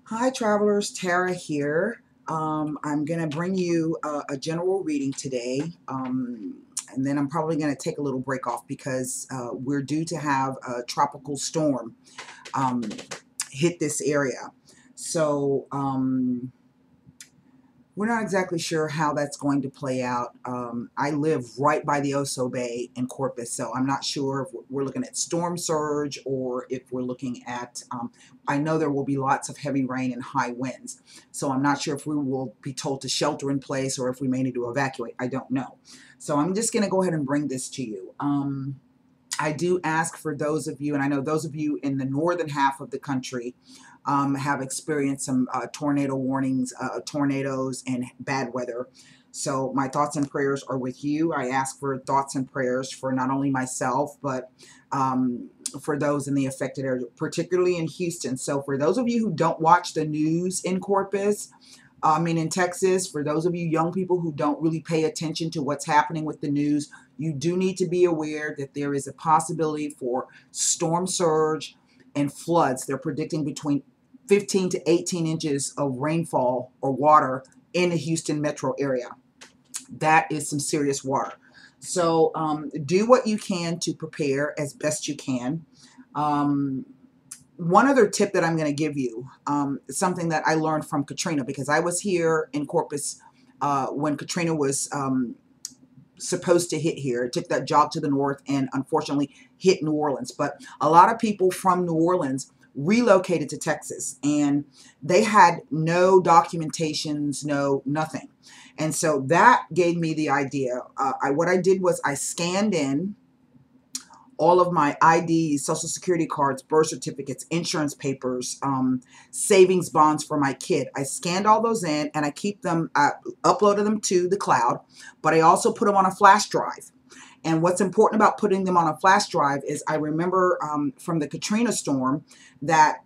Hi travelers, Tara here. I'm going to bring you a general reading today, and then I'm probably going to take a little break off because we're due to have a tropical storm um, hit this area. So we're not exactly sure how that's going to play out. I live right by the Oso Bay in Corpus, so I'm not sure if we're looking at storm surge or if we're looking at, I know there will be lots of heavy rain and high winds, so I'm not sure if we will be told to shelter in place or if we may need to evacuate. I don't know. So I'm just going to go ahead and bring this to you. I do ask for those of you, and I know those of you in the northern half of the country have experienced some tornado warnings, tornadoes, and bad weather. So my thoughts and prayers are with you. I ask for thoughts and prayers for not only myself, but for those in the affected area, particularly in Houston. So for those of you who don't watch the news in Corpus, in Texas, for those of you young people who don't really pay attention to what's happening with the news, you do need to be aware that there is a possibility for storm surge and floods. They're predicting between 15 to 18 inches of rainfall or water in the Houston metro area. That is some serious water. So do what you can to prepare as best you can. One other tip that I'm going to give you, something that I learned from Katrina, because I was here in Corpus when Katrina was supposed to hit here. It took that jog to the north and unfortunately hit New Orleans. But a lot of people from New Orleans relocated to Texas, and they had no documentations, no nothing. And so that gave me the idea. What I did was I scanned in all of my IDs, social security cards, birth certificates, insurance papers, savings bonds for my kid. I scanned all those in and I keep them, uploaded them to the cloud, but I also put them on a flash drive. And what's important about putting them on a flash drive is I remember from the Katrina storm that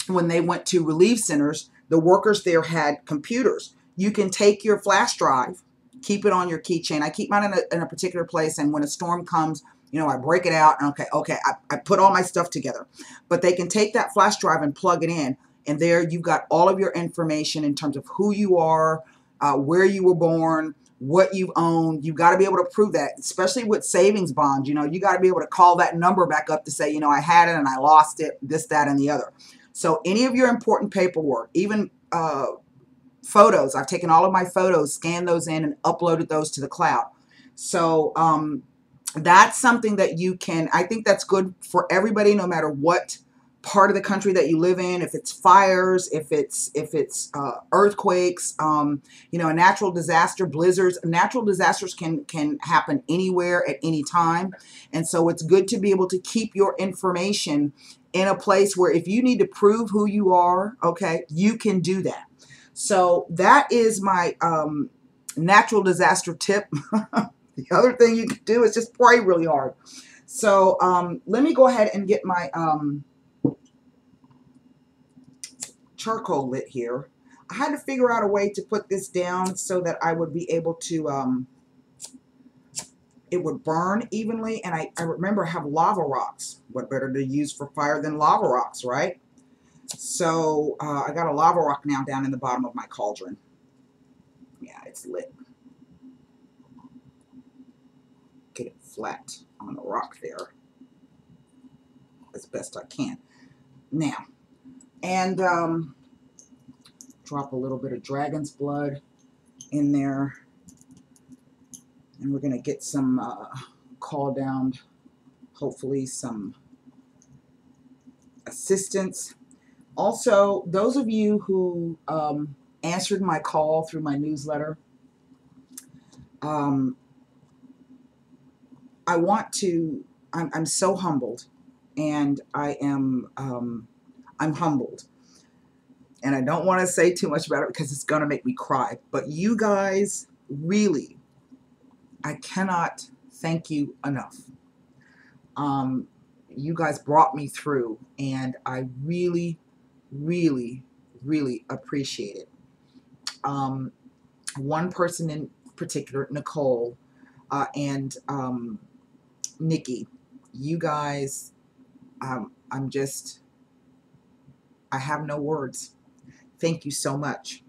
when they went to relief centers, the workers there had computers. You can take your flash drive, keep it on your keychain. I keep mine in a particular place, and when a storm comes, I break it out, and I put all my stuff together. But they can take that flash drive and plug it in, and there you've got all of your information in terms of who you are, where you were born, what you've owned. You've got to be able to prove that, especially with savings bonds. You got to be able to call that number back up to say, I had it and I lost it, this, that, and the other. So any of your important paperwork, even photos, I've taken all of my photos, scanned those in, and uploaded those to the cloud. So that's something that you can, I think that's good for everybody, no matter what part of the country that you live in, if it's fires, if it's earthquakes, a natural disaster, blizzards. Natural disasters can happen anywhere at any time. And so it's good to be able to keep your information in a place where if you need to prove who you are, okay, you can do that. So that is my natural disaster tip. The other thing you can do is just pray really hard. So let me go ahead and get my charcoal lit here. I had to figure out a way to put this down so that I would be able to, it would burn evenly. And I remember I have lava rocks. What better to use for fire than lava rocks, right? So I got a lava rock now down in the bottom of my cauldron. Yeah, it's lit. Get it flat on the rock there as best I can. Now, and drop a little bit of dragon's blood in there, and we're going to get some call down, hopefully some assistance. Also, those of you who answered my call through my newsletter, I want to, I'm so humbled, and I'm humbled. And I don't want to say too much about it because it's going to make me cry. But you guys, really, I cannot thank you enough. You guys brought me through, and I really, really, really appreciate it. One person in particular, Nicole, and Nikki, you guys, I'm just, I have no words. Thank you so much.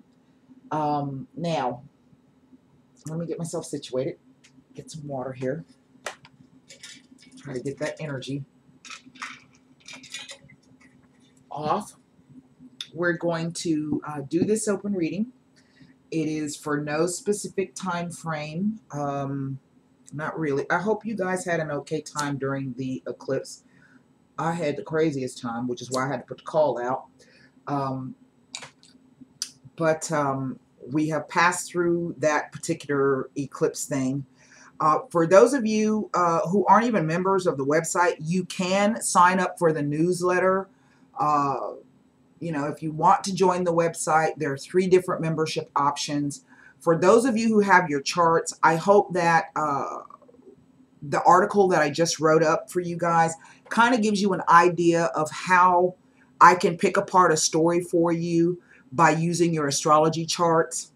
Now, let me get myself situated. Get some water here. Try to get that energy off. We're going to do this open reading. It is for no specific time frame. Not really. I hope you guys had an okay time during the eclipse. I had the craziest time, which is why I had to put the call out. But we have passed through that particular eclipse thing. For those of you who aren't even members of the website, you can sign up for the newsletter. You know, if you want to join the website, there are 3 different membership options. For those of you who have your charts, I hope that the article that I just wrote up for you guys kind of gives you an idea of how I can pick apart a story for you by using your astrology charts.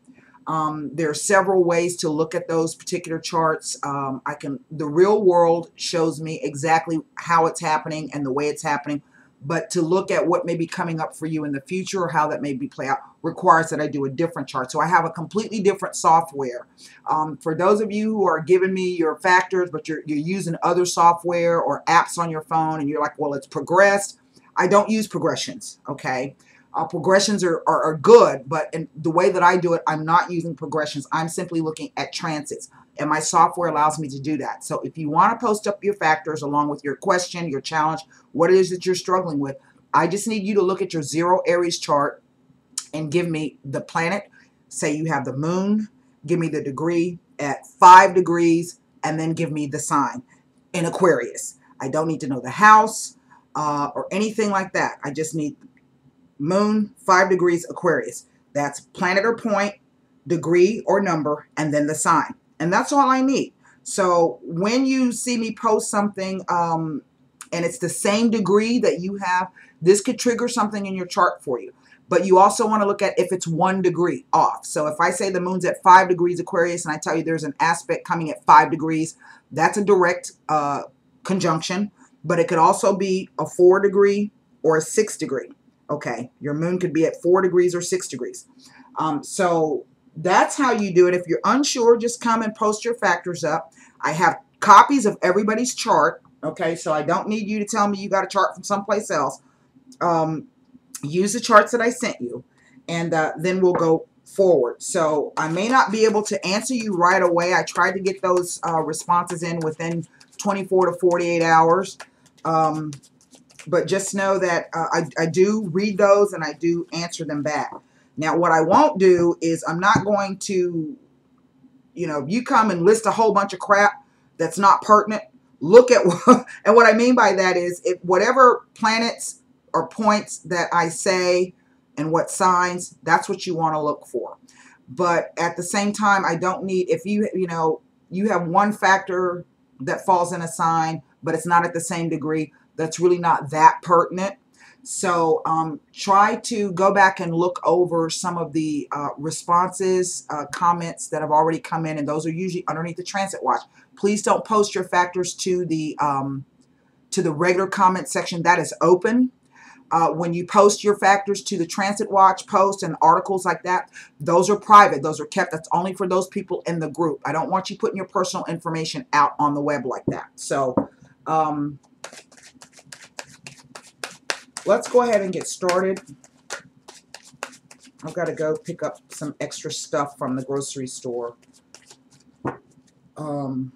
There are several ways to look at those particular charts. The real world shows me exactly how it's happening and the way it's happening. But to look at what may be coming up for you in the future or how that may be play out requires that I do a different chart. So I have a completely different software. For those of you who are giving me your factors, but you're using other software or apps on your phone and you're like, well, it's progressed. I don't use progressions, okay? Progressions are good, but in the way that I do it, I'm not using progressions. I'm simply looking at transits, and my software allows me to do that. So if you want to post up your factors along with your question, your challenge, what it is that you're struggling with, I just need you to look at your 0 Aries chart and give me the planet. Say you have the moon, give me the degree at 5 degrees, and then give me the sign in Aquarius. I don't need to know the house or anything like that. I just need moon, 5 degrees, Aquarius. That's planet or point, degree or number, and then the sign. And that's all I need. So when you see me post something and it's the same degree that you have, this could trigger something in your chart for you. But you also want to look at if it's 1 degree off. So if I say the moon's at 5 degrees Aquarius and I tell you there's an aspect coming at 5 degrees, that's a direct conjunction. But it could also be a 4 degree or a 6 degree. Okay, your moon could be at 4 degrees or 6 degrees. So that's how you do it. If you're unsure, just come and post your factors up. I have copies of everybody's chart. Okay, so I don't need you to tell me you got a chart from someplace else. Use the charts that I sent you, and then we'll go forward. So I may not be able to answer you right away. I tried to get those responses in within 24 to 48 hours. But just know that I do read those and I do answer them back. Now, what I won't do is I'm not going to, you know, if you come and list a whole bunch of crap that's not pertinent, look at what, and what I mean by that is if whatever planets or points that I say and what signs, that's what you want to look for. But at the same time, I don't need, if you know, you have one factor that falls in a sign, but it's not at the same degree, that's really not that pertinent. So try to go back and look over some of the responses, comments that have already come in, and those are usually underneath the transit watch. Please don't post your factors to the regular comment section. That is open. When you post your factors to the transit watch post and articles like that, those are private. Those are kept. That's only for those people in the group. I don't want you putting your personal information out on the web like that. So let's go ahead and get started. I've got to go pick up some extra stuff from the grocery store. When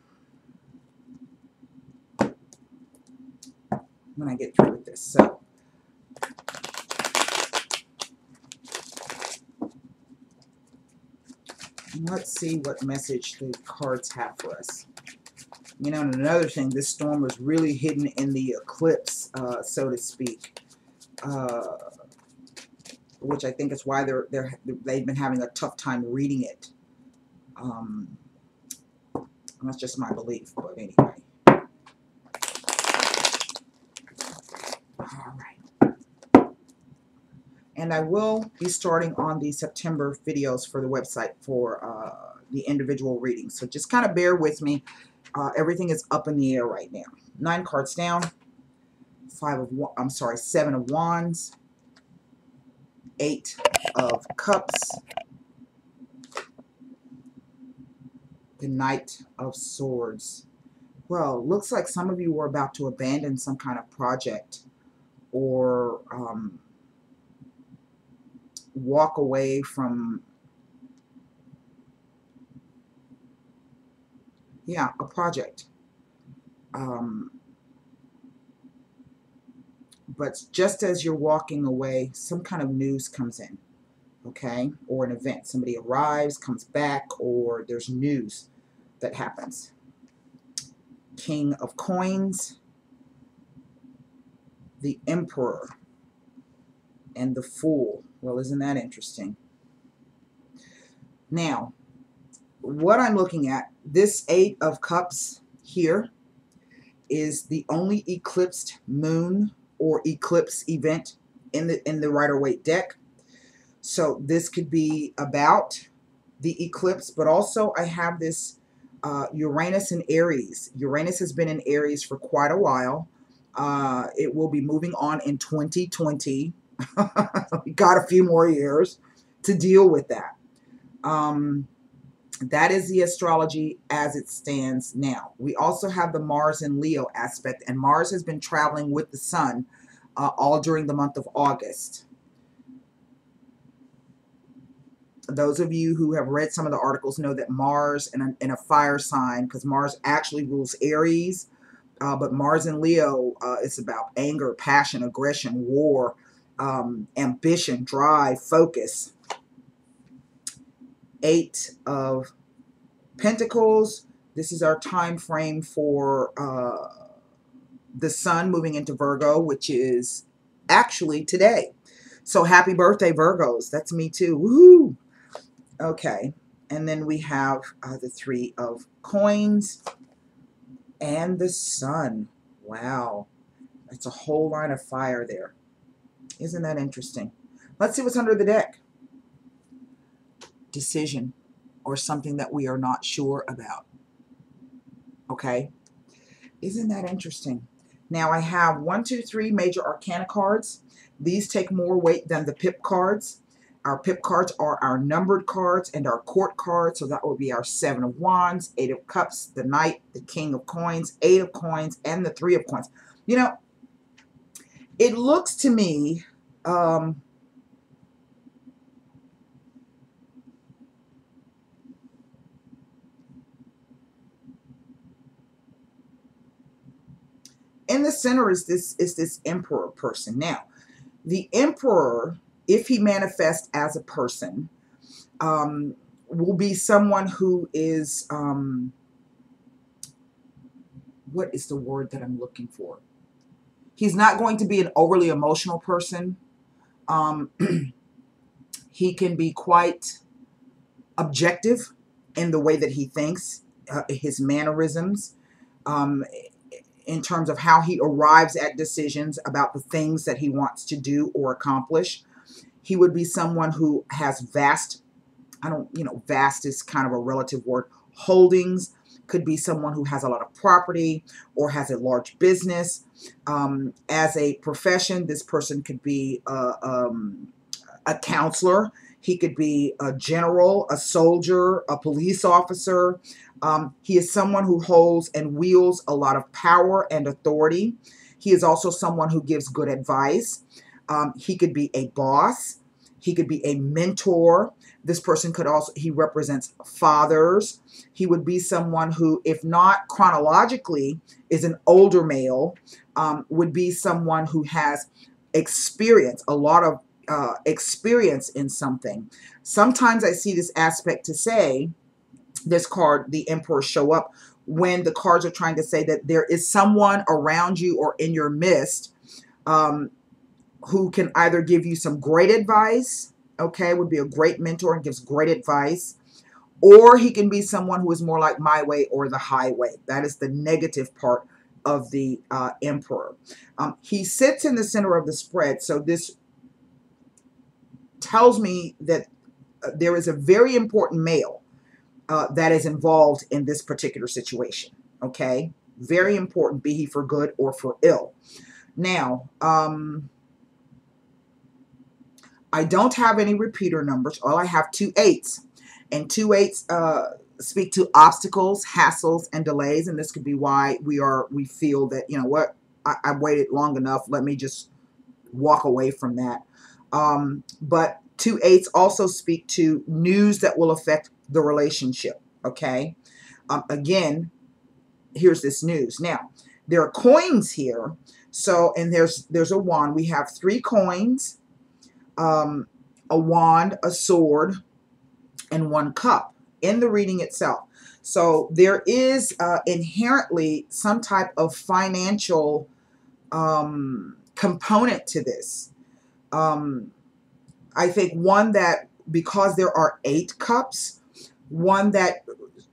I get through with this. So let's see what message the cards have for us. You know, and another thing, this storm was really hidden in the eclipse, so to speak. Which I think is why they've been having a tough time reading it. That's just my belief, but anyway. All right. And I will be starting on the September videos for the website for the individual readings. So just kind of bear with me. Everything is up in the air right now. 9 cards down. 7 of Wands. Eight of Cups, the Knight of Swords. Well, looks like some of you were about to abandon some kind of project or walk away from, yeah, a project. But just as you're walking away, some kind of news comes in, okay? Or an event. Somebody arrives, comes back, or there's news that happens. King of Coins, the Emperor, and the Fool. Well, isn't that interesting? Now, what I'm looking at, this Eight of Cups here is the only eclipsed moon or eclipse event in the Rider-Waite deck. So this could be about the eclipse, but also I have this Uranus in Aries. Uranus has been in Aries for quite a while. It will be moving on in 2020. We got a few more years to deal with that. That is the astrology as it stands now. We also have the Mars and Leo aspect, and Mars has been traveling with the Sun all during the month of August. Those of you who have read some of the articles know that Mars in a fire sign, because Mars actually rules Aries, but Mars in Leo is about anger, passion, aggression, war, ambition, drive, focus. Eight of Pentacles. This is our time frame for the Sun moving into Virgo, which is actually today. So happy birthday, Virgos. That's me too. Woohoo! Okay. And then we have the Three of Coins and the Sun. Wow. That's a whole line of fire there. Isn't that interesting? Let's see what's under the deck. Decision, or something that we are not sure about. Okay? Isn't that interesting? Now I have 1, 2, 3 major arcana cards. These take more weight than the pip cards. Our pip cards are our numbered cards and our court cards. So that would be our Seven of Wands, Eight of Cups, the Knight, the King of Coins, Eight of Coins, and the Three of Coins. You know, it looks to me in the center is this Emperor person. Now, the Emperor, if he manifests as a person, will be someone who is, what is the word that I'm looking for? He's not going to be an overly emotional person. He can be quite objective in the way that he thinks, his mannerisms, in terms of how he arrives at decisions about the things that he wants to do or accomplish. He would be someone who has vast, vast is kind of a relative word, holdings. Could be someone who has a lot of property or has a large business. As a profession, this person could be a counselor. He could be a general, a soldier, a police officer. He is someone who holds and wields a lot of power and authority. He is also someone who gives good advice. He could be a boss. He could be a mentor. This person could also, he represents fathers. He would be someone who, if not chronologically, is an older male, would be someone who has experience, a lot of experience in something. Sometimes I see this aspect to say, this card, the Emperor, show up when the cards are trying to say that there is someone around you or in your midst who can either give you some great advice, okay, would be a great mentor and gives great advice, or he can be someone who is more like my way or the highway. That is the negative part of the Emperor. He sits in the center of the spread, so this tells me that there is a very important male that is involved in this particular situation, okay? Very important, be he for good or for ill. Now, I don't have any repeater numbers. All I have 2 8s. And 2 8s speak to obstacles, hassles, and delays. And this could be why we feel that, you know what, I waited long enough. Let me just walk away from that. But 2 8s also speak to news that will affect the relationship. Okay. Again, here's this news. Now, there are coins here. So, and there's a wand. We have 3 coins, a wand, a sword, and 1 cup in the reading itself. So there is inherently some type of financial component to this. I think one that, because there are 8 cups, one that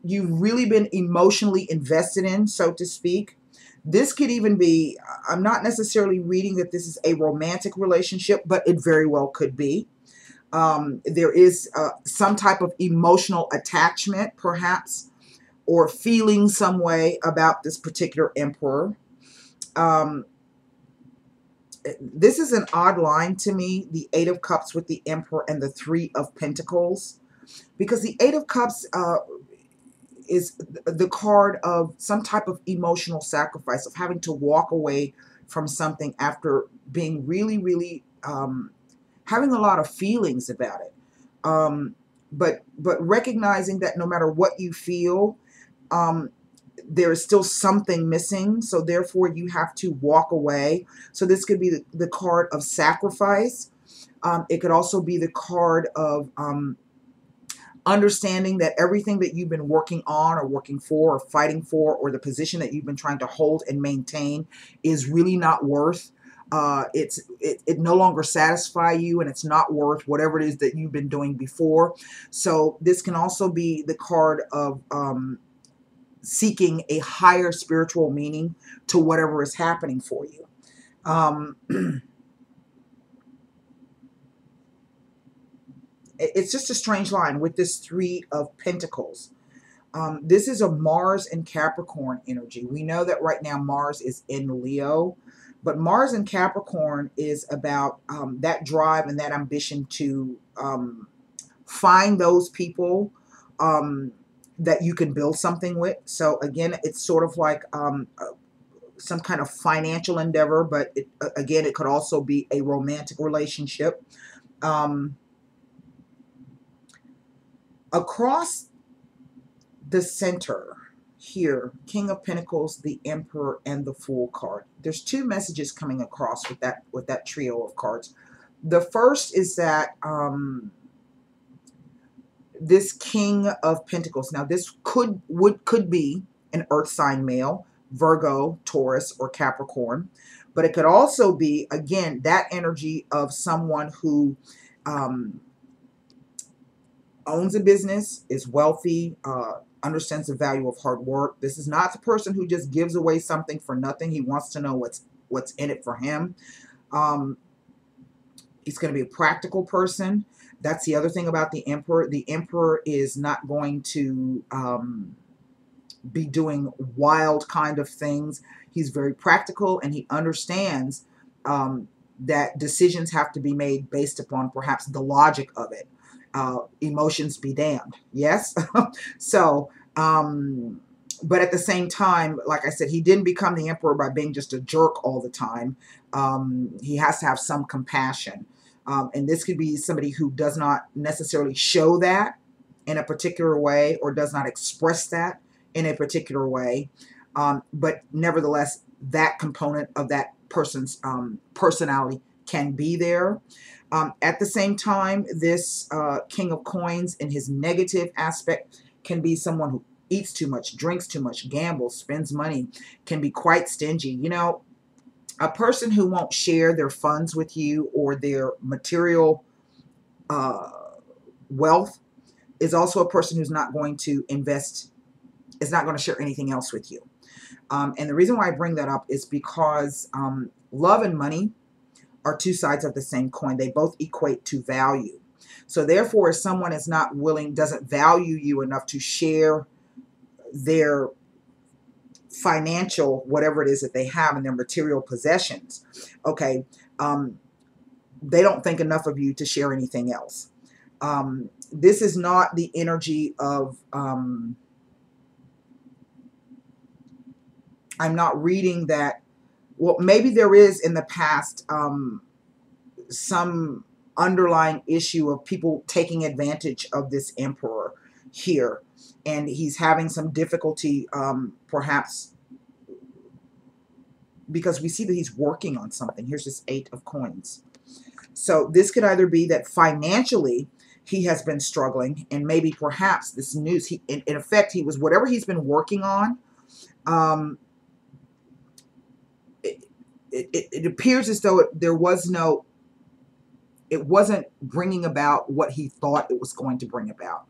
you've really been emotionally invested in, so to speak. This could even be, I'm not necessarily reading that this is a romantic relationship, but it very well could be. There is some type of emotional attachment, perhaps, or feeling some way about this particular emperor. This is an odd line to me, the 8 of Cups with the Emperor and the 3 of Pentacles, because the 8 of Cups is the card of some type of emotional sacrifice, of having to walk away from something after being really, really having a lot of feelings about it. But recognizing that no matter what you feel, there is still something missing, so therefore you have to walk away. So this could be the card of sacrifice. It could also be the card of understanding that everything that you've been working on or working for or fighting for, or the position that you've been trying to hold and maintain, is really not worth. It no longer satisfy you, and it's not worth whatever it is that you've been doing before. So this can also be the card of seeking a higher spiritual meaning to whatever is happening for you. It's just a strange line with this 3 of Pentacles. This is a Mars and Capricorn energy. We know that right now Mars is in Leo, but Mars and Capricorn is about that drive and that ambition to find those people that you can build something with. So again, it's sort of like some kind of financial endeavor, but again, it could also be a romantic relationship. Across the center here, King of Pentacles, the Emperor, and the Fool card. There's 2 messages coming across with that trio of cards. The first is that this King of Pentacles. Now, this could be an Earth sign male, Virgo, Taurus, or Capricorn, but it could also be, again, that energy of someone who owns a business, is wealthy, understands the value of hard work. This is not the person who just gives away something for nothing. He wants to know what's in it for him. He's going to be a practical person. That's the other thing about the Emperor. The Emperor is not going to be doing wild kind of things. He's very practical, and he understands that decisions have to be made based upon perhaps the logic of it. Emotions be damned. Yes. So, but at the same time, like I said, he didn't become the Emperor by being just a jerk all the time. He has to have some compassion. And this could be somebody who does not necessarily show that in a particular way, or does not express that in a particular way. But nevertheless, that component of that person's personality can be there. At the same time, this King of Coins in his negative aspect can be someone who eats too much, drinks too much, gambles, spends money, can be quite stingy. You know, a person who won't share their funds with you or their material wealth is also a person who's not going to invest, is not going to share anything else with you. And the reason why I bring that up is because love and money are 2 sides of the same coin. They both equate to value. So therefore, if someone is not willing, doesn't value you enough to share their financial, whatever it is that they have, in their material possessions, okay, they don't think enough of you to share anything else. This is not the energy of, I'm not reading that. Well, maybe there is in the past some underlying issue of people taking advantage of this emperor here, and he's having some difficulty, perhaps because we see that he's working on something. Here's this 8 of coins. So this could either be that financially he has been struggling, and maybe perhaps this news, he in effect, he was, whatever he's been working on, it appears as though there was no, it wasn't bringing about what he thought it was going to bring about.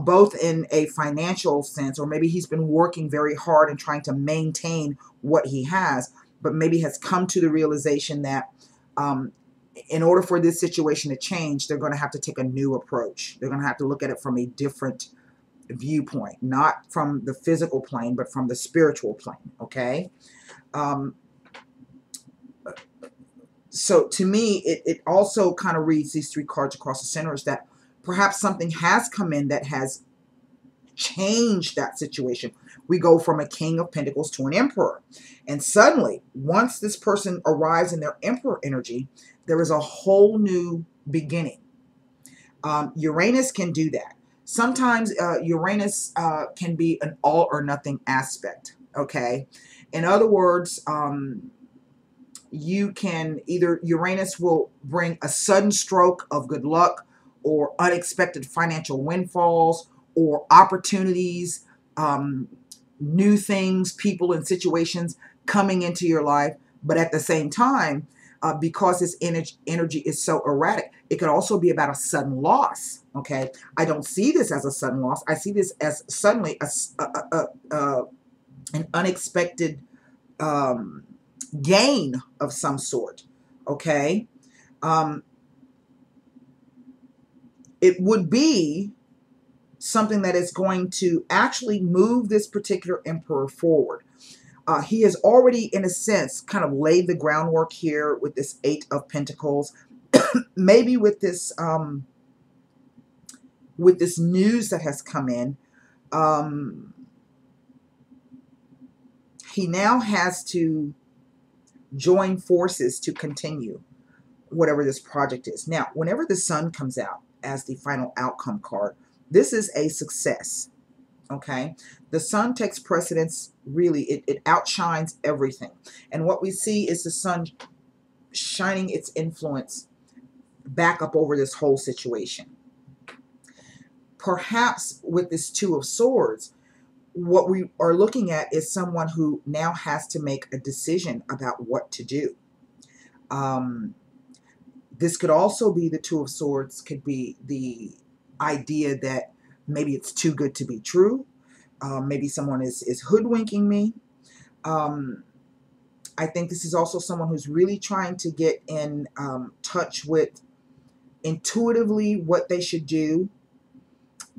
Both in a financial sense, or maybe he's been working very hard and trying to maintain what he has, but maybe has come to the realization that in order for this situation to change, they're going to have to take a new approach. They're going to have to look at it from a different viewpoint, not from the physical plane, but from the spiritual plane, okay? So to me, it also kind of reads, these 3 cards across the center, is that perhaps something has come in that has changed that situation. We go from a King of Pentacles to an Emperor. And suddenly, once this person arrives in their Emperor energy, there is a whole new beginning. Uranus can do that. Sometimes Uranus can be an all or nothing aspect, okay? In other words, you can either, Uranus will bring a sudden stroke of good luck, or unexpected financial windfalls, or opportunities, new things, people and situations coming into your life. But at the same time, because this energy is so erratic, it could also be about a sudden loss, okay? I don't see this as a sudden loss. I see this as suddenly an unexpected gain of some sort, okay? It would be something that is going to actually move this particular emperor forward. He has already, in a sense, kind of laid the groundwork here with this 8 of Pentacles. Maybe with this news that has come in, he now has to join forces to continue whatever this project is. Now, whenever the Sun comes out as the final outcome card, this is a success, okay? The Sun takes precedence, really. It outshines everything. And what we see is the Sun shining its influence back up over this whole situation. Perhaps with this 2 of Swords, what we are looking at is someone who now has to make a decision about what to do. This could also be, the 2 of Swords could be the idea that maybe it's too good to be true. Maybe someone is hoodwinking me. I think this is also someone who's really trying to get in touch with intuitively what they should do,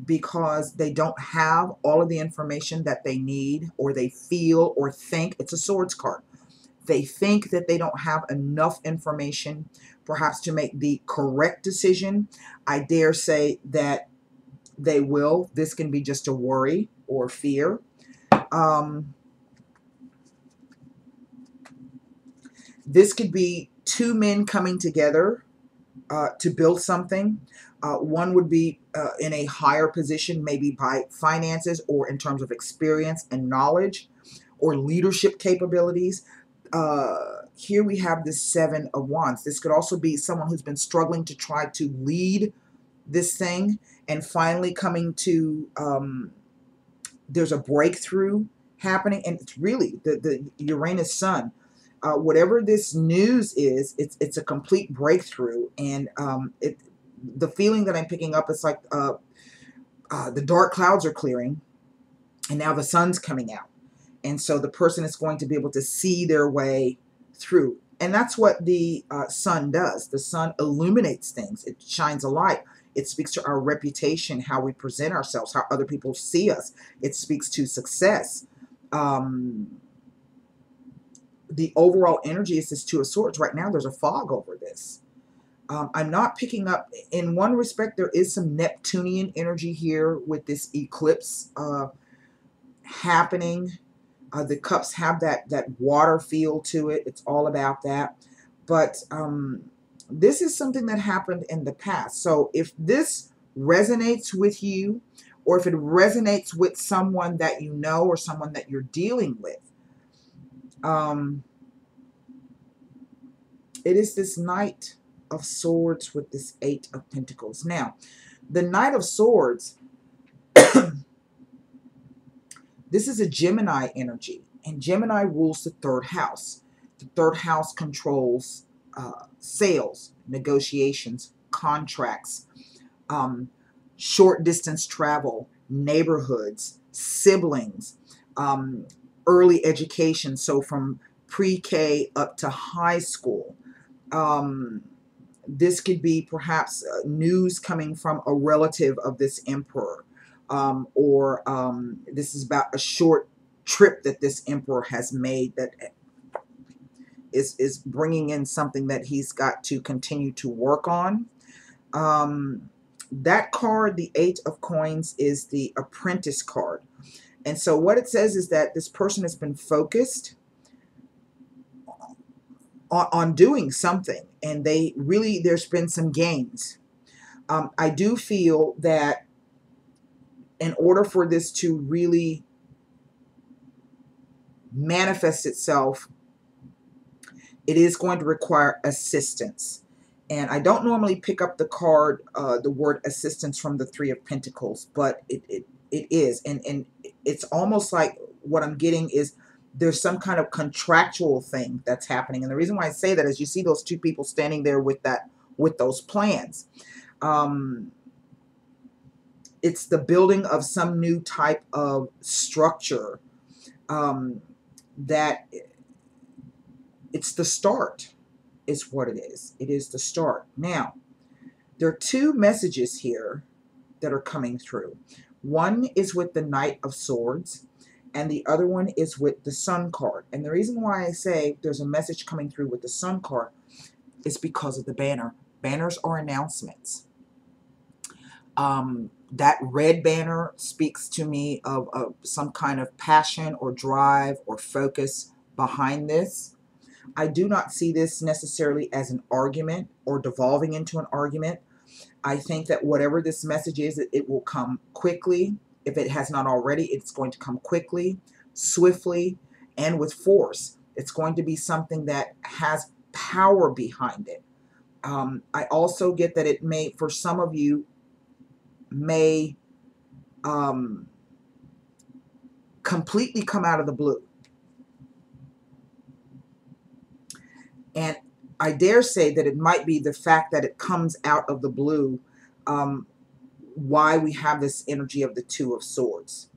because they don't have all of the information that they need, or they feel or think. It's a Swords card. They think that they don't have enough information, perhaps, to make the correct decision. I dare say that they will. This can be just a worry or fear. This could be 2 men coming together to build something. One would be in a higher position, maybe by finances, or in terms of experience and knowledge, or leadership capabilities. Here we have this 7 of Wands. This could also be someone who's been struggling to try to lead this thing, and finally coming to, there's a breakthrough happening, and it's really the Uranus Sun. Whatever this news is, it's a complete breakthrough, and the feeling that I'm picking up is like the dark clouds are clearing, and now the sun's coming out, and so the person is going to be able to see their way through. And that's what the sun does. The sun illuminates things. It shines a light. It speaks to our reputation, how we present ourselves, how other people see us. It speaks to success. The overall energy is this 2 of Swords. Right now, there's a fog over this. I'm not picking up, in one respect, there is some Neptunian energy here with this eclipse happening. The cups have that water feel to it. It's all about that. But this is something that happened in the past. So if this resonates with you, or if it resonates with someone that you know or someone that you're dealing with, it is this Knight of Swords with this Eight of Pentacles. Now, the Knight of Swords, this is a Gemini energy, and Gemini rules the third house. The third house controls sales, negotiations, contracts, short distance travel, neighborhoods, siblings, early education, so from pre-K up to high school. This could be perhaps news coming from a relative of this emperor, or this is about a short trip that this emperor has made that is bringing in something that he's got to continue to work on. That card, the Eight of Coins, is the Apprentice card. And so what it says is that this person has been focused on doing something, and there's been some gains. I do feel that in order for this to really manifest itself, it is going to require assistance. And I don't normally pick up the card, the word assistance, from the Three of Pentacles, but it is. And it's almost like what I'm getting is there's some kind of contractual thing that's happening. And the reason why I say that is you see those two people standing there with those plans. It's the building of some new type of structure, that it's the start is what it is. It is the start. Now, there are two messages here that are coming through. One is with the Knight of Swords, and the other one is with the Sun card. And the reason why I say there's a message coming through with the Sun card is because of the banner. Banners are announcements. That red banner speaks to me of some kind of passion or drive or focus behind this. I do not see this necessarily as an argument or devolving into an argument. I think that whatever this message is, it will come quickly. If it has not already, it's going to come quickly, swiftly, and with force. It's going to be something that has power behind it. I also get that it may, for some of you, may completely come out of the blue. And I dare say that it might be the fact that it comes out of the blue, why we have this energy of the Two of Swords.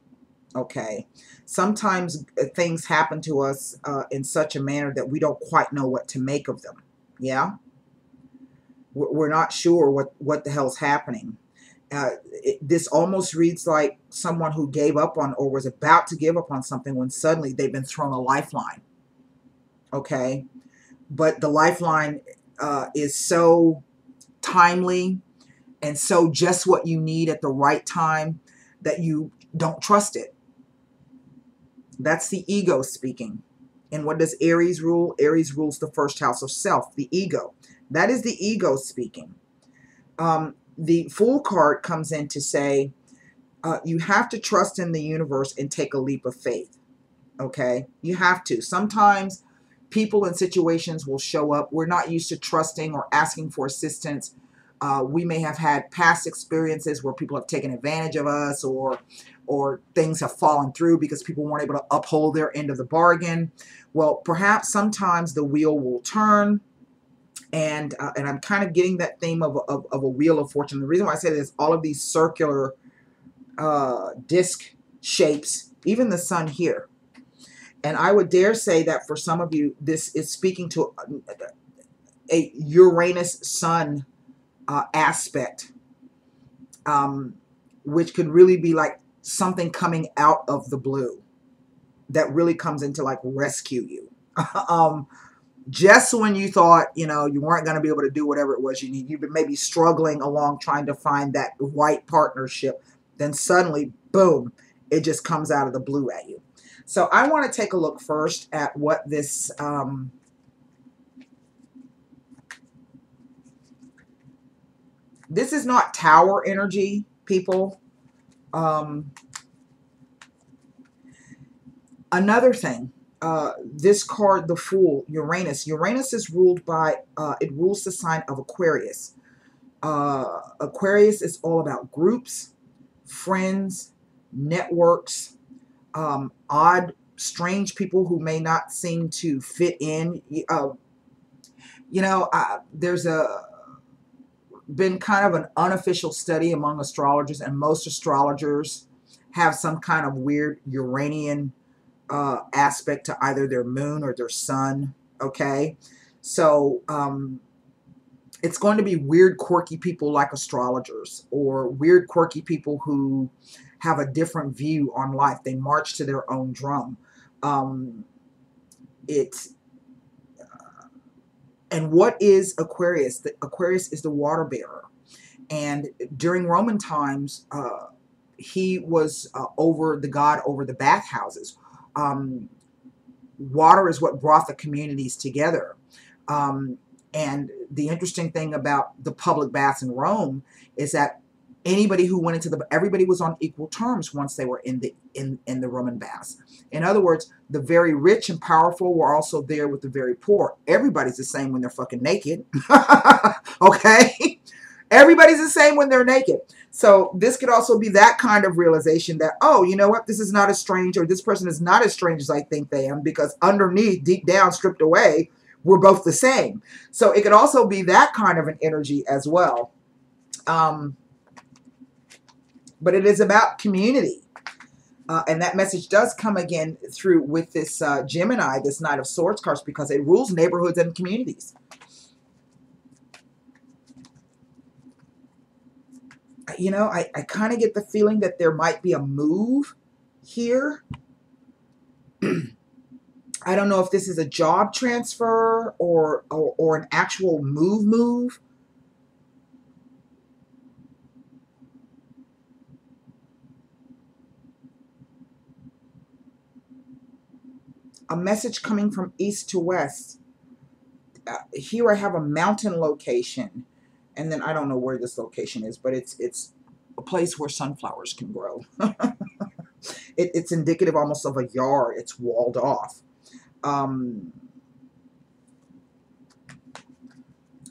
Okay. Sometimes things happen to us in such a manner that we don't quite know what to make of them. Yeah. We're not sure what the hell's happening. This almost reads like someone who gave up on or was about to give up on something when suddenly they've been thrown a lifeline. Okay. But the lifeline is so timely and so just what you need at the right time that you don't trust it. That's the ego speaking. And what does Aries rule? Aries rules the first house of self, the ego. That is the ego speaking. The Fool card comes in to say you have to trust in the universe and take a leap of faith. Okay? You have to. Sometimes people and situations will show up. We're not used to trusting or asking for assistance. We may have had past experiences where people have taken advantage of us, or things have fallen through because people weren't able to uphold their end of the bargain. Well, perhaps sometimes the wheel will turn, and I'm kind of getting that theme of a wheel of fortune. The reason why I say this, all of these circular disc shapes, even the sun here. And I would dare say that for some of you, this is speaking to a Uranus-Sun aspect, which could really be like something coming out of the blue that really comes in to like rescue you. just when you thought, you know, you weren't going to be able to do whatever it was you need, you've been maybe struggling along trying to find that right partnership, then suddenly, boom, it just comes out of the blue at you. So I want to take a look first at what this, this is not tower energy, people. Another thing, this card, the Fool, Uranus. Uranus is ruled by, it rules the sign of Aquarius. Aquarius is all about groups, friends, networks, odd, strange people who may not seem to fit in. You know, there's been kind of an unofficial study among astrologers, and most astrologers have some kind of weird Uranian aspect to either their moon or their sun. Okay, so it's going to be weird, quirky people like astrologers, or weird, quirky people who have a different view on life. They march to their own drum. And what is Aquarius? Aquarius is the water bearer. And during Roman times, he was over the god over the bathhouses. Water is what brought the communities together. And the interesting thing about the public baths in Rome is that anybody who went into everybody was on equal terms once they were in the Roman baths. In other words, the very rich and powerful were also there with the very poor. Everybody's the same when they're fucking naked. Okay? Everybody's the same when they're naked. So this could also be that kind of realization that, oh, you know what? This is not as strange, or this person is not as strange as I think they am, because underneath, deep down, stripped away, we're both the same. So it could also be that kind of an energy as well. But it is about community. And that message does come again through with this Gemini, this Knight of Swords card, because it rules neighborhoods and communities. You know, I kind of get the feeling that there might be a move here. I don't know if this is a job transfer or an actual move. A message coming from east to west. Here I have a mountain location, and then I don't know where this location is, but it's a place where sunflowers can grow. It's indicative almost of a yard. It's walled off.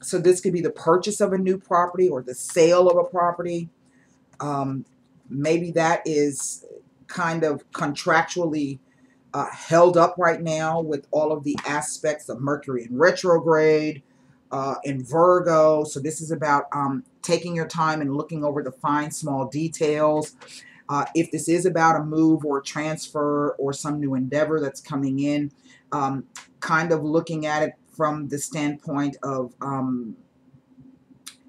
So this could be the purchase of a new property or the sale of a property. Maybe that is kind of contractually held up right now with all of the aspects of Mercury in retrograde, in Virgo. So this is about taking your time and looking over the fine, small details. If this is about a move or a transfer or some new endeavor that's coming in, kind of looking at it from the standpoint of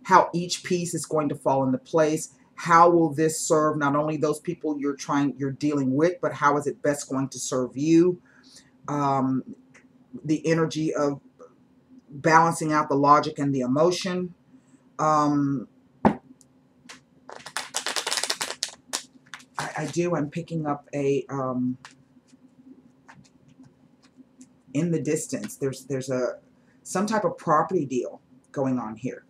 how each piece is going to fall into place. How will this serve not only those people you're dealing with, but how is it best going to serve you? The energy of balancing out the logic and the emotion. I'm picking up a in the distance. There's some type of property deal going on here.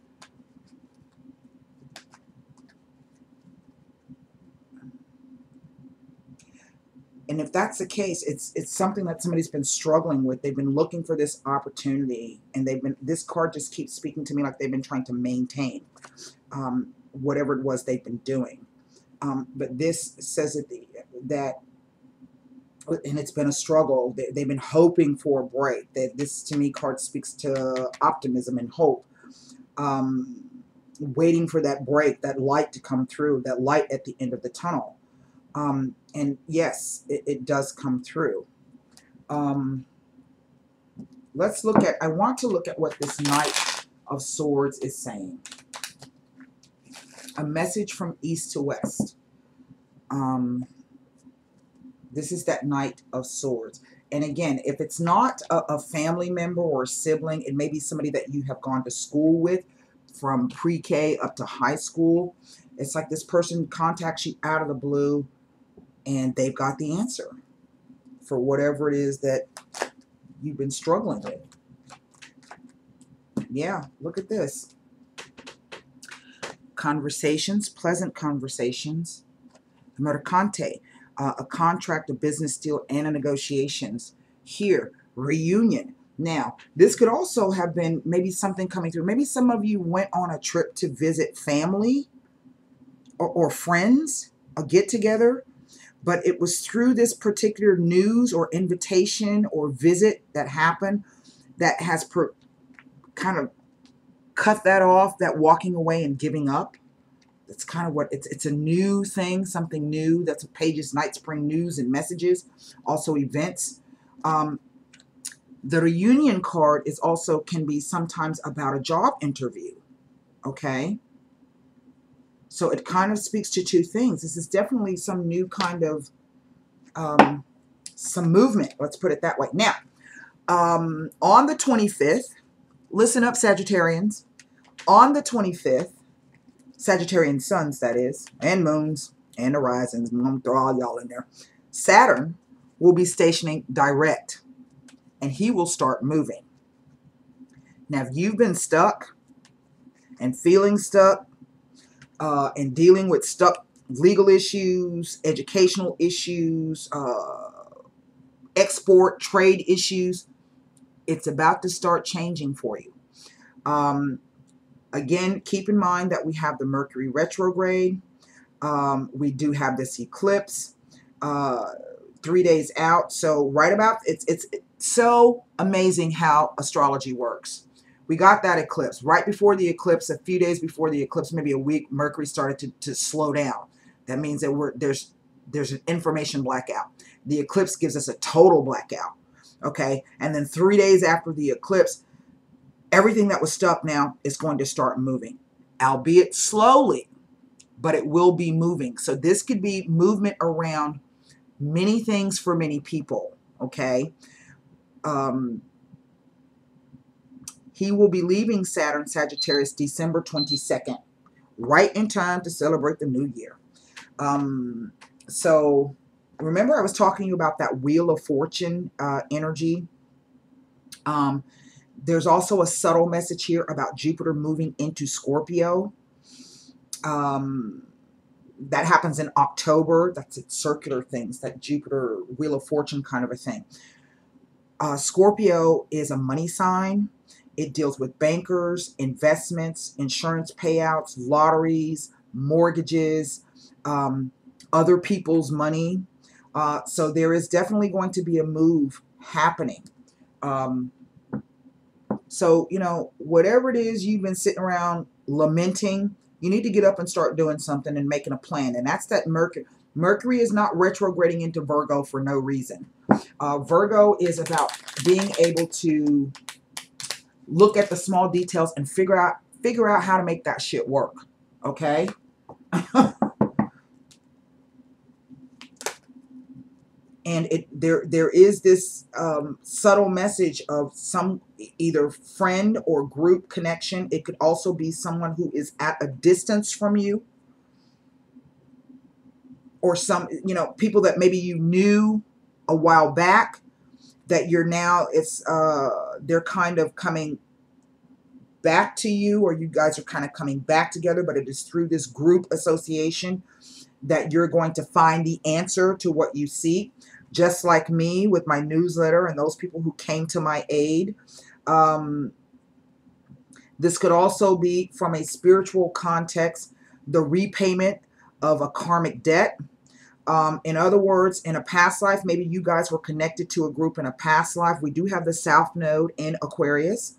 And if that's the case, it's something that somebody's been struggling with. They've been looking for this opportunity, and this card just keeps speaking to me like they've been trying to maintain whatever it was they've been doing. But this says that, and it's been a struggle. They've been hoping for a break. This, to me, card speaks to optimism and hope. Waiting for that break, that light to come through, that light at the end of the tunnel. And yes, it does come through. Let's look at, I want to look at what this Knight of Swords is saying. A message from east to west. This is that Knight of Swords. And again, if it's not a family member or a sibling, it may be somebody that you have gone to school with from pre-K up to high school. It's like this person contacts you out of the blue and they've got the answer for whatever it is that you've been struggling with. Yeah, look at this. Conversations, pleasant conversations. Mercante, a contract, a business deal, and a negotiations. Here, reunion. Now, this could also have been maybe something coming through. Maybe some of you went on a trip to visit family or friends, a get-together, but it was through this particular news or invitation or visit that happened that has kind of cut that off, that walking away and giving up. That's kind of what it's a new thing, something new. That's what pages, night, spring, news, and messages, also events. The reunion card is also can be sometimes about a job interview. Okay. So it kind of speaks to two things. This is definitely some new kind of some movement. Let's put it that way. Now, on the 25th, listen up, Sagittarians. On the 25th, Sagittarian suns, that is, and moons, and horizons. I'm going to throw all y'all in there. Saturn will be stationing direct, and he will start moving. Now, if you've been stuck and feeling stuck and dealing with stuck legal issues, educational issues, export, trade issues, it's about to start changing for you. Again, keep in mind that we have the Mercury retrograde. We do have this eclipse 3 days out. So right about, it's so amazing how astrology works. We got that eclipse. Right before the eclipse, a few days before the eclipse, maybe a week, Mercury started to slow down. That means that there's an information blackout. The eclipse gives us a total blackout. Okay, and then 3 days after the eclipse, everything that was stuck now is going to start moving, albeit slowly, but it will be moving. So this could be movement around many things for many people, okay? He will be leaving Saturn, Sagittarius, December 22nd, right in time to celebrate the new year. So remember I was talking to you about that Wheel of Fortune energy? There's also a subtle message here about Jupiter moving into Scorpio. That happens in October. That's its circular things, that Jupiter Wheel of Fortune kind of a thing. Scorpio is a money sign. It deals with bankers, investments, insurance payouts, lotteries, mortgages, other people's money. So there is definitely going to be a move happening. So, you know, whatever it is you've been sitting around lamenting, you need to get up and start doing something and making a plan. And that's that Mercury. Mercury is not retrograding into Virgo for no reason. Virgo is about being able to look at the small details and figure out how to make that shit work. Okay? And there is this subtle message of some either friend or group connection. It could also be someone who is at a distance from you, or some, you know, people that maybe you knew a while back that you're now, they're kind of coming back to you, or you guys are kind of coming back together, but it is through this group association that you're going to find the answer to what you seek. Just like me with my newsletter and those people who came to my aid. This could also be from a spiritual context, the repayment of a karmic debt. In other words, in a past life, maybe you guys were connected to a group in a past life. We do have the South Node in Aquarius.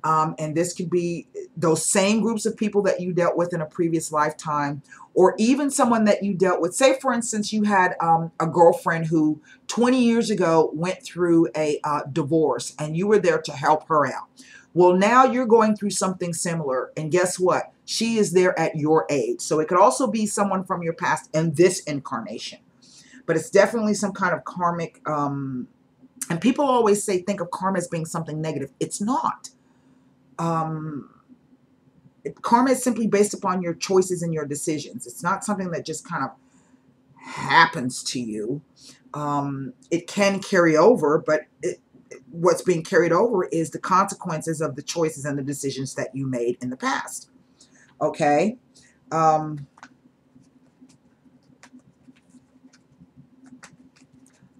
And this could be those same groups of people that you dealt with in a previous lifetime, or even someone that you dealt with. Say, for instance, you had a girlfriend who 20 years ago went through a divorce, and you were there to help her out. Well, now you're going through something similar, and guess what? She is there at your age. So it could also be someone from your past in this incarnation. But it's definitely some kind of karmic And people always say, think of karma as being something negative. It's not. Um, Karma is simply based upon your choices and your decisions. It's not something that just kind of happens to you. It can carry over, but what's being carried over is the consequences of the choices and the decisions that you made in the past. Okay?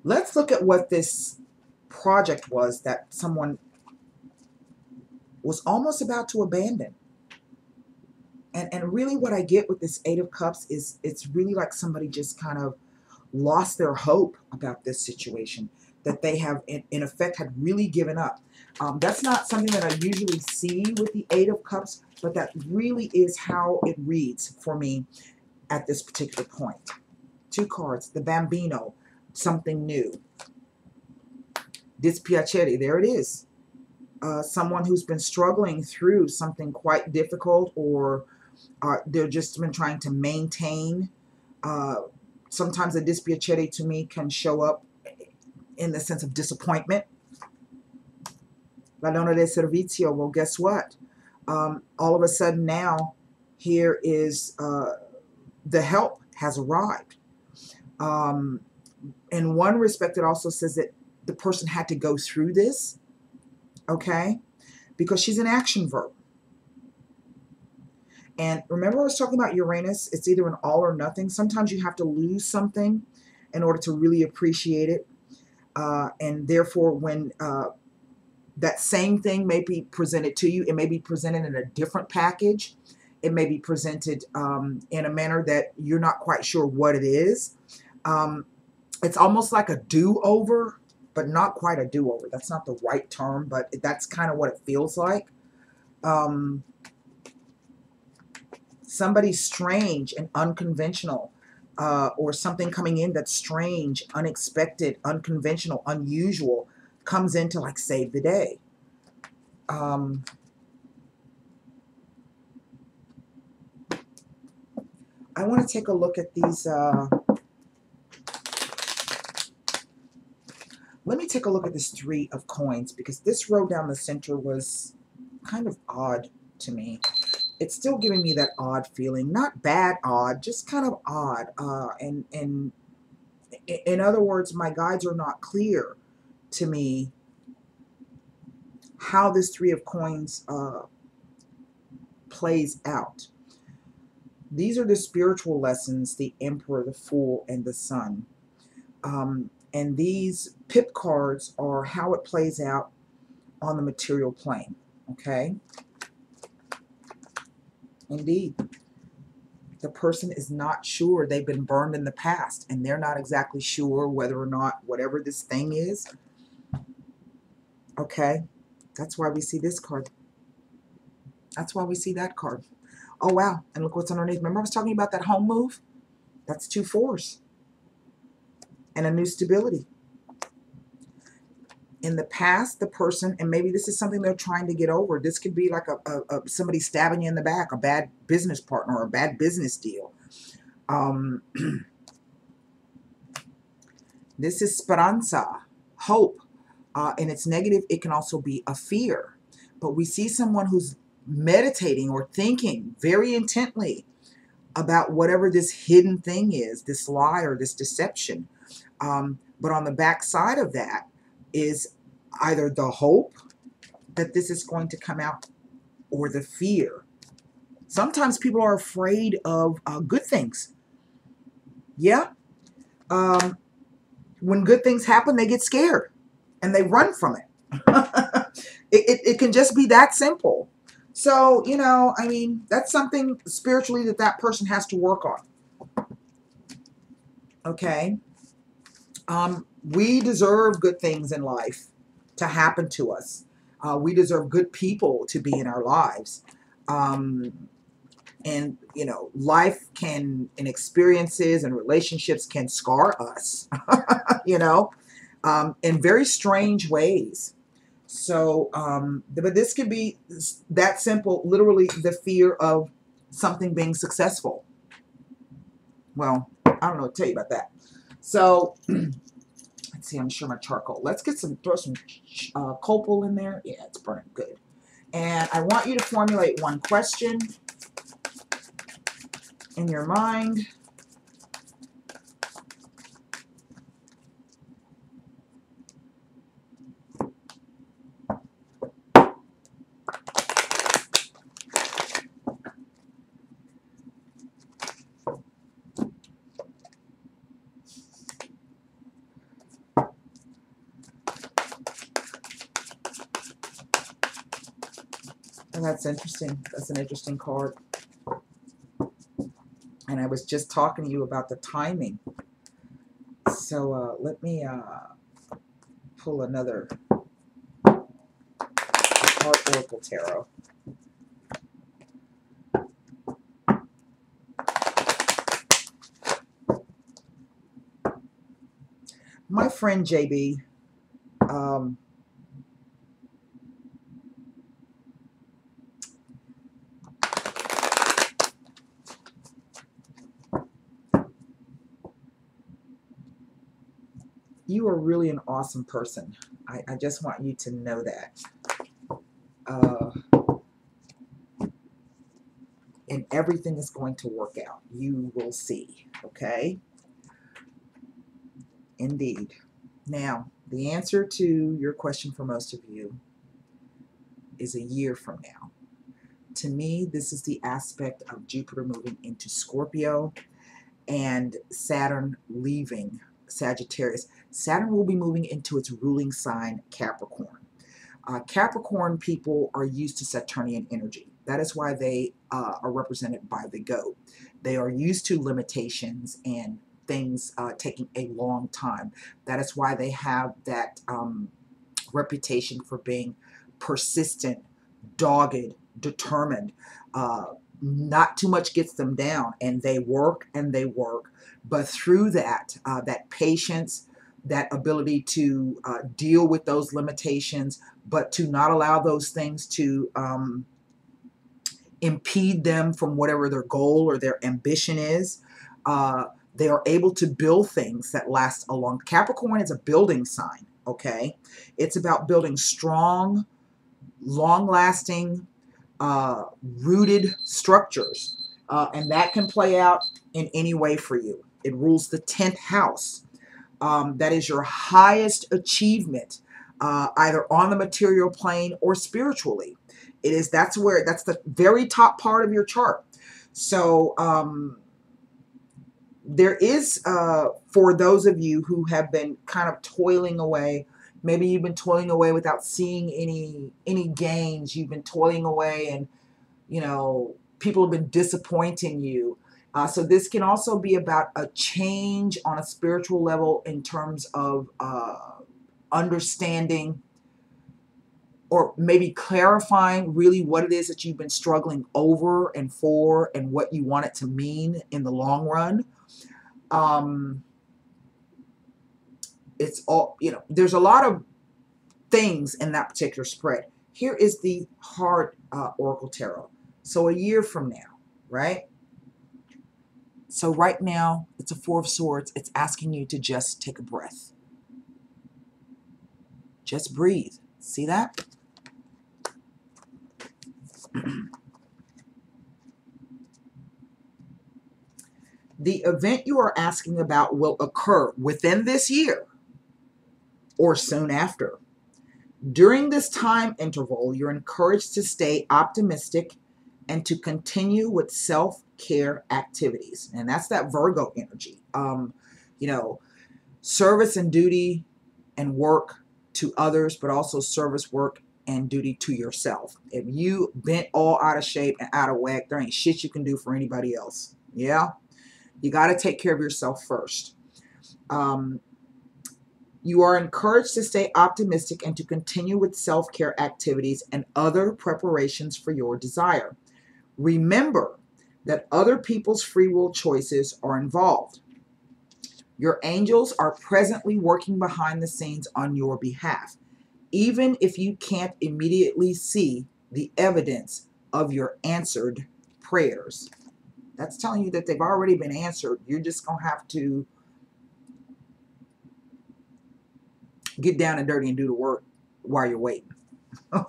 Let's look at what this project was that someone was almost about to abandon. And really what I get with this Eight of Cups is it's really like somebody just kind of lost their hope about this situation, that they have, in effect, had really given up. That's not something that I usually see with the Eight of Cups, but that really is how it reads for me at this particular point. Two cards, the Bambino, something new. Dispiacere, there it is. Someone who's been struggling through something quite difficult, or they're just been trying to maintain. Sometimes a dispiacere to me can show up in the sense of disappointment. La donna del servizio, well, guess what? All of a sudden now, here is the help has arrived. In one respect, it also says that the person had to go through this, okay? Because she's an action verb. And remember I was talking about Uranus? It's either an all or nothing. Sometimes you have to lose something in order to really appreciate it. And therefore, when that same thing may be presented to you, it may be presented in a different package. It may be presented in a manner that you're not quite sure what it is. It's almost like a do-over, but not quite a do-over. That's not the right term, but that's kind of what it feels like. Somebody strange and unconventional, or something coming in that's strange, unexpected, unconventional, unusual, comes in to like save the day. I want to take a look at these. Let me take a look at this Three of Coins, because this row down the center was kind of odd to me. It's still giving me that odd feeling. Not bad odd, just kind of odd. And in other words, my guides are not clear to me how this Three of Coins plays out. These are the spiritual lessons, the Emperor, the Fool, and the Sun. And these pip cards are how it plays out on the material plane. Okay? Indeed. The person is not sure. They've been burned in the past, and they're not exactly sure whether or not whatever this thing is. Okay? That's why we see this card. That's why we see that card. Oh, wow. And look what's underneath. Remember I was talking about that home move? That's 2 4s. And a new stability. In the past, the person, and maybe this is something they're trying to get over. This could be like somebody stabbing you in the back, a bad business partner, or a bad business deal. This is speranza, hope. And it's negative. It can also be a fear. But we see someone who's meditating or thinking very intently about whatever this hidden thing is, this lie or this deception. But on the back side of that is either the hope that this is going to come out, or the fear. Sometimes people are afraid of good things. Yeah. When good things happen, they get scared and they run from it. It can just be that simple. So, you know, I mean, that's something spiritually that person has to work on. Okay. We deserve good things in life to happen to us. We deserve good people to be in our lives. And, you know, life can, and experiences and relationships can scar us, you know, in very strange ways. So, but this could be that simple, literally the fear of something being successful. Well, I don't know what to tell you about that. So, let's see, I'm sure my charcoal. Let's get some, throw some copal in there. Yeah, it's burning good. And I want you to formulate one question in your mind. And that's interesting. That's an interesting card. And I was just talking to you about the timing. So let me pull another Heart Oracle Tarot. My friend JB, you are really an awesome person. I just want you to know that. And everything is going to work out. You will see, okay? Indeed. Now, the answer to your question for most of you is a year from now. To me, this is the aspect of Jupiter moving into Scorpio and Saturn leaving Sagittarius. Saturn will be moving into its ruling sign, Capricorn. Capricorn people are used to Saturnian energy. That is why they are represented by the goat. They are used to limitations and things taking a long time. That is why they have that reputation for being persistent, dogged, determined. Not too much gets them down, and they work and they work. But through that, that patience, that ability to deal with those limitations, but to not allow those things to impede them from whatever their goal or their ambition is. They are able to build things that last a long. Capricorn is a building sign, okay? It's about building strong, long-lasting, rooted structures. And that can play out in any way for you. It rules the 10th house. That is your highest achievement, either on the material plane or spiritually. That's the very top part of your chart. So there is, for those of you who have been kind of toiling away, maybe you've been toiling away without seeing any gains. You've been toiling away, and people have been disappointing you. So this can also be about a change on a spiritual level in terms of understanding or maybe clarifying really what it is that you've been struggling over and for and what you want it to mean in the long run. It's all, there's a lot of things in that particular spread. Here is the Heart Oracle Tarot. So a year from now, right? So right now, it's a Four of Swords. It's asking you to just take a breath. Just breathe. See that? The event you are asking about will occur within this year or soon after. During this time interval, you're encouraged to stay optimistic and to continue with self-care activities. And that's that Virgo energy. Service and duty and work to others, but also service, work, and duty to yourself. If you bent all out of shape and out of whack, there ain't shit you can do for anybody else. Yeah? You got to take care of yourself first. You are encouraged to stay optimistic and to continue with self-care activities and other preparations for your desire. Remember that other people's free will choices are involved. Your angels are presently working behind the scenes on your behalf, even if you can't immediately see the evidence of your answered prayers. That's telling you that they've already been answered. You're just going to have to get down and dirty and do the work while you're waiting.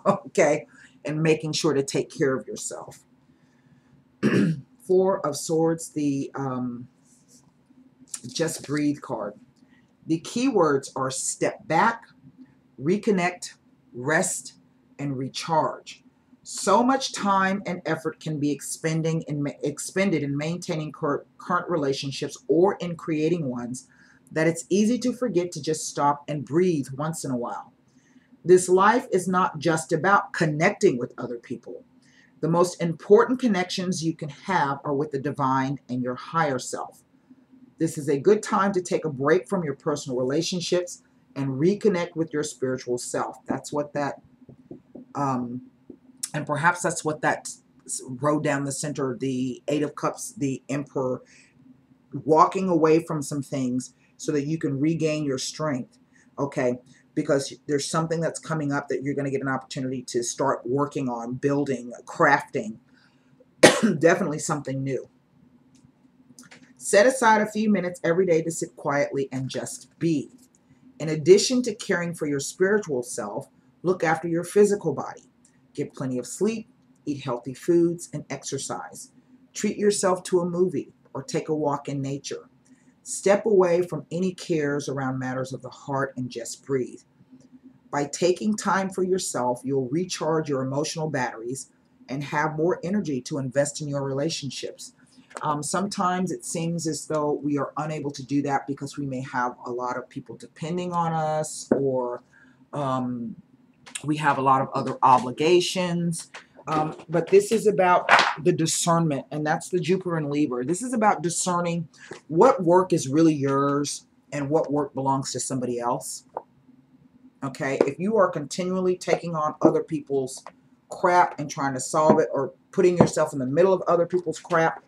Okay? And making sure to take care of yourself. Four of Swords, the Just Breathe card. The keywords are step back, reconnect, rest, and recharge. So much time and effort can be expended in maintaining current relationships or in creating ones that it's easy to forget to just stop and breathe once in a while. This life is not just about connecting with other people. The most important connections you can have are with the divine and your higher self. This is a good time to take a break from your personal relationships and reconnect with your spiritual self. That's what that, and perhaps that's what that road down the center, the Eight of Cups, the Emperor, walking away from some things so that you can regain your strength, okay? Because there's something that's coming up that you're going to get an opportunity to start working on, building, crafting, definitely something new. Set aside a few minutes every day to sit quietly and just be. In addition to caring for your spiritual self, look after your physical body. Get plenty of sleep, eat healthy foods, and exercise. Treat yourself to a movie or take a walk in nature. Step away from any cares around matters of the heart and just breathe. By taking time for yourself, you'll recharge your emotional batteries and have more energy to invest in your relationships. Sometimes it seems as though we are unable to do that because we may have a lot of people depending on us, or we have a lot of other obligations. But this is about the discernment, and that's the Jupiter and Libra. This is about discerning what work is really yours and what work belongs to somebody else. Okay, if you are continually taking on other people's crap and trying to solve it, or putting yourself in the middle of other people's crap,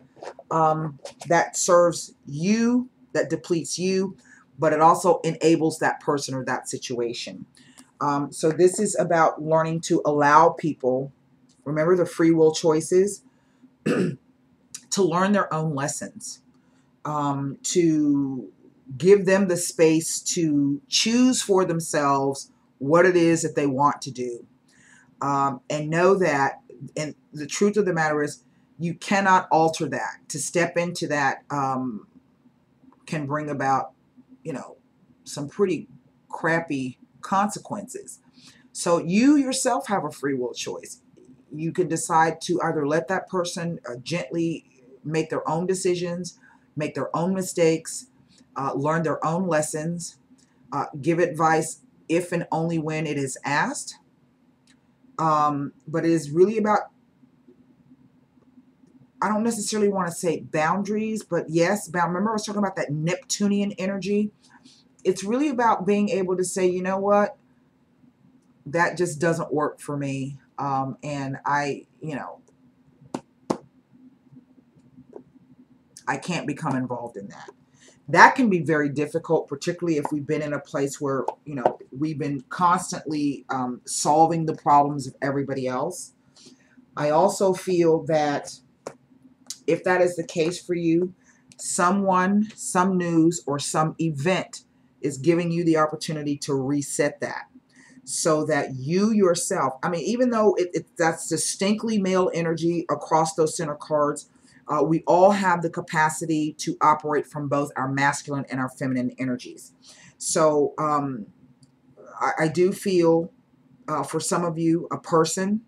that serves you, that depletes you, but it also enables that person or that situation. So this is about learning to allow people, remember the free will choices, to learn their own lessons, to give them the space to choose for themselves what it is that they want to do. And know that, and the truth of the matter is, you cannot alter that. To step into that can bring about, some pretty crappy consequences. So you yourself have a free will choice. You can decide to either let that person gently make their own decisions, make their own mistakes, learn their own lessons, give advice if and only when it is asked. But it is really about, I don't necessarily want to say boundaries, but yes, remember I was talking about that Neptunian energy. It's really about being able to say, you know what, that just doesn't work for me. And I can't become involved in that. That can be very difficult, particularly if we've been in a place where, we've been constantly solving the problems of everybody else. I also feel that if that is the case for you, someone, some news, or some event is giving you the opportunity to reset that, so that you yourself, even though that's distinctly male energy across those center cards, we all have the capacity to operate from both our masculine and our feminine energies. So I do feel for some of you, a person,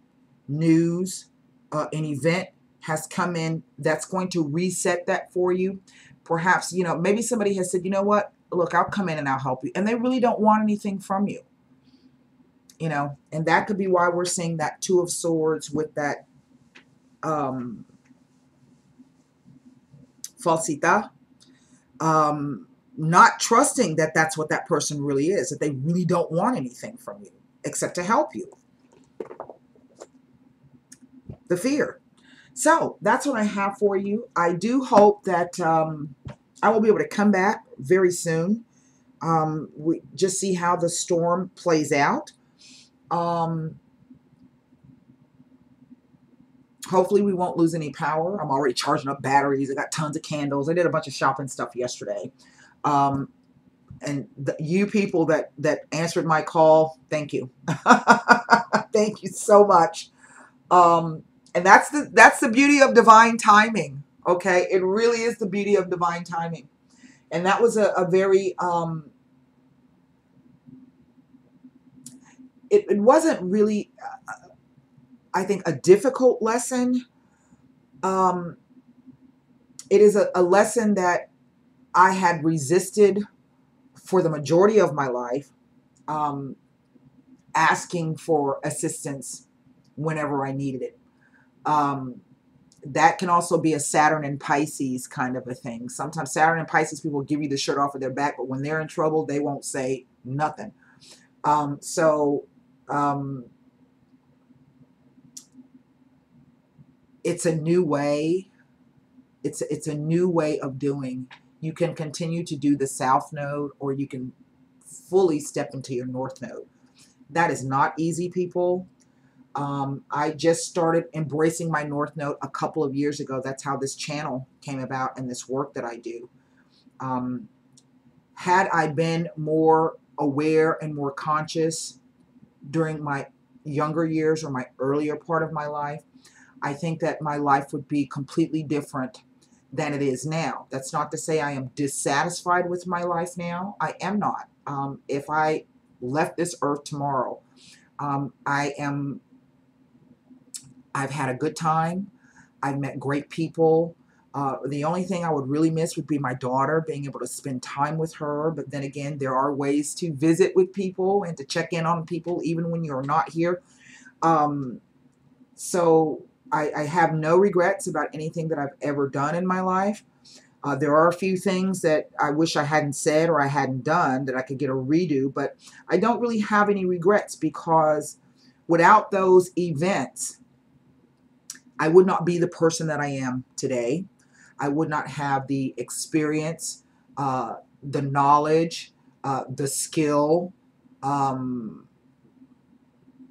news, an event has come in that's going to reset that for you. Perhaps, maybe somebody has said, you know what, look, I'll come in and I'll help you. And they really don't want anything from you. And that could be why we're seeing that Two of Swords with that falsita, not trusting that that's what that person really is, that they really don't want anything from you except to help you. The fear. So that's what I have for you. I do hope that I will be able to come back very soon. We just see how the storm plays out. Hopefully we won't lose any power. I'm already charging up batteries. I got tons of candles. I did a bunch of shopping stuff yesterday. And you people that answered my call, thank you. Thank you so much. And that's the beauty of divine timing. Okay, it really is the beauty of divine timing. And that was a very it wasn't really I think a difficult lesson. It is a lesson that I had resisted for the majority of my life, asking for assistance whenever I needed it. That can also be a Saturn and Pisces kind of a thing. Sometimes Saturn and Pisces people give you the shirt off of their back, but when they're in trouble, they won't say nothing. It's a new way. It's a new way of doing. You can continue to do the South Node, or you can fully step into your North Node. That is not easy, people. I just started embracing my North Node a couple of years ago. That's how this channel came about and this work that I do. Had I been more aware and more conscious during my younger years or my earlier part of my life, I think that my life would be completely different than it is now. That's not to say I am dissatisfied with my life now. I am not. If I left this earth tomorrow, I've had a good time. I've met great people. The only thing I would really miss would be my daughter, being able to spend time with her. But then again, there are ways to visit with people and to check in on people even when you're not here. So I have no regrets about anything that I've ever done in my life. There are a few things that I wish I hadn't said or I hadn't done that I could get a redo, but I don't really have any regrets, because without those events, I would not be the person that I am today. I would not have the experience, the knowledge, the skill. I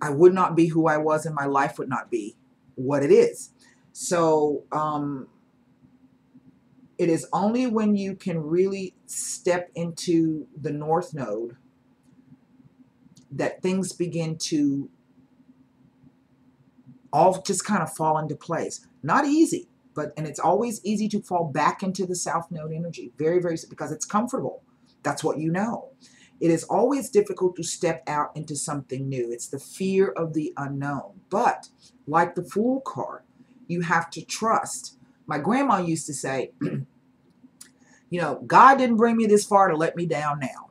would not be who I was, and my life would not be what it is. So it is only when you can really step into the North Node that things begin to all just kind of fall into place. Not easy, and it's always easy to fall back into the South Node energy. Very, very, because it's comfortable. That's what you know. It is always difficult to step out into something new. It's the fear of the unknown. But like the Fool card, you have to trust. My grandma used to say, you know, God didn't bring me this far to let me down now.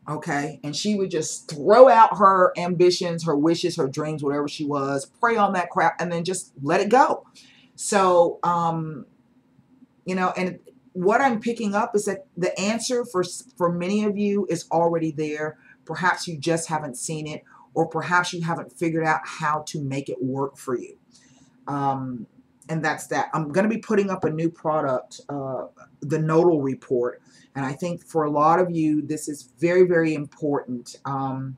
Okay, and she would just throw out her ambitions, her wishes, her dreams, whatever she was, pray on that crap, and then just let it go. So, you know, and what I'm picking up is that the answer for many of you is already there. Perhaps you just haven't seen it, or perhaps you haven't figured out how to make it work for you. And that's that. I'm going to be putting up a new product, the Nodal Report. And I think for a lot of you, this is very, very important. I'm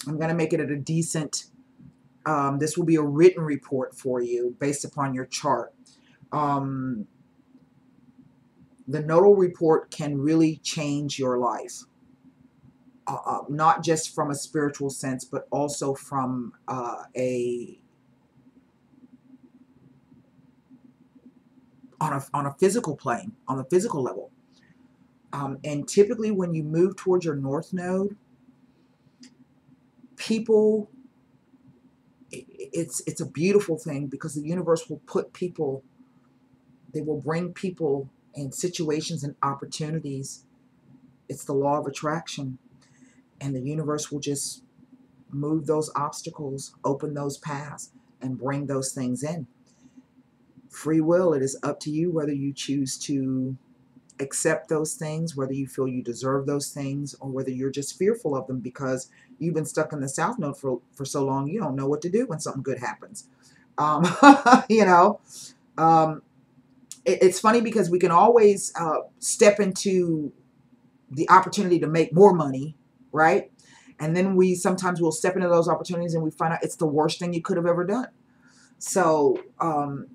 going to make it at a decent, this will be a written report for you based upon your chart. The Nodal Report can really change your life. Not just from a spiritual sense, but also from on a physical plane, on the physical level. And typically when you move towards your North Node, people, it's a beautiful thing, because the universe will put people, they will bring people and situations and opportunities. It's the law of attraction. And the universe will just move those obstacles, open those paths, and bring those things in. Free will, it is up to you whether you choose to accept those things, whether you feel you deserve those things, or whether you're just fearful of them because you've been stuck in the South Node for so long you don't know what to do when something good happens. You know, it's funny because we can always step into the opportunity to make more money, right? And then sometimes we'll step into those opportunities and we find out it's the worst thing you could have ever done. So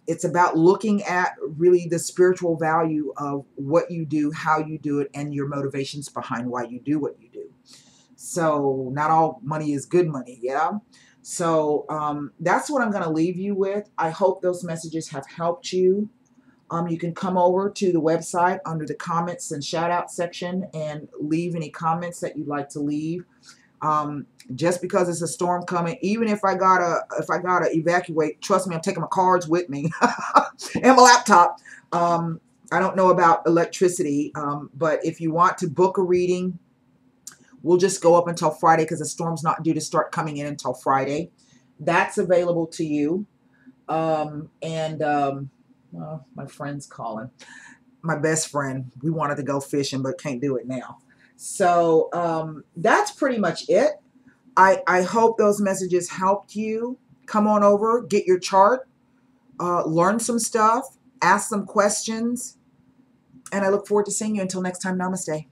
it's about looking at really the spiritual value of what you do, how you do it, and your motivations behind why you do what you do. So not all money is good money, yeah? So that's what I'm going to leave you with. I hope those messages have helped you. You can come over to the website under the comments and shout out section and leave any comments that you'd like to leave. Just because it's a storm coming, even if I gotta evacuate, trust me, I'm taking my cards with me and my laptop. I don't know about electricity, but if you want to book a reading, we'll just go up until Friday because the storm's not due to start coming in until Friday. That's available to you. Well, my friend's calling. My best friend, we wanted to go fishing, but can't do it now. So that's pretty much it. I hope those messages helped you. Come on over, get your chart, learn some stuff, ask some questions, and I look forward to seeing you. Until next time, namaste.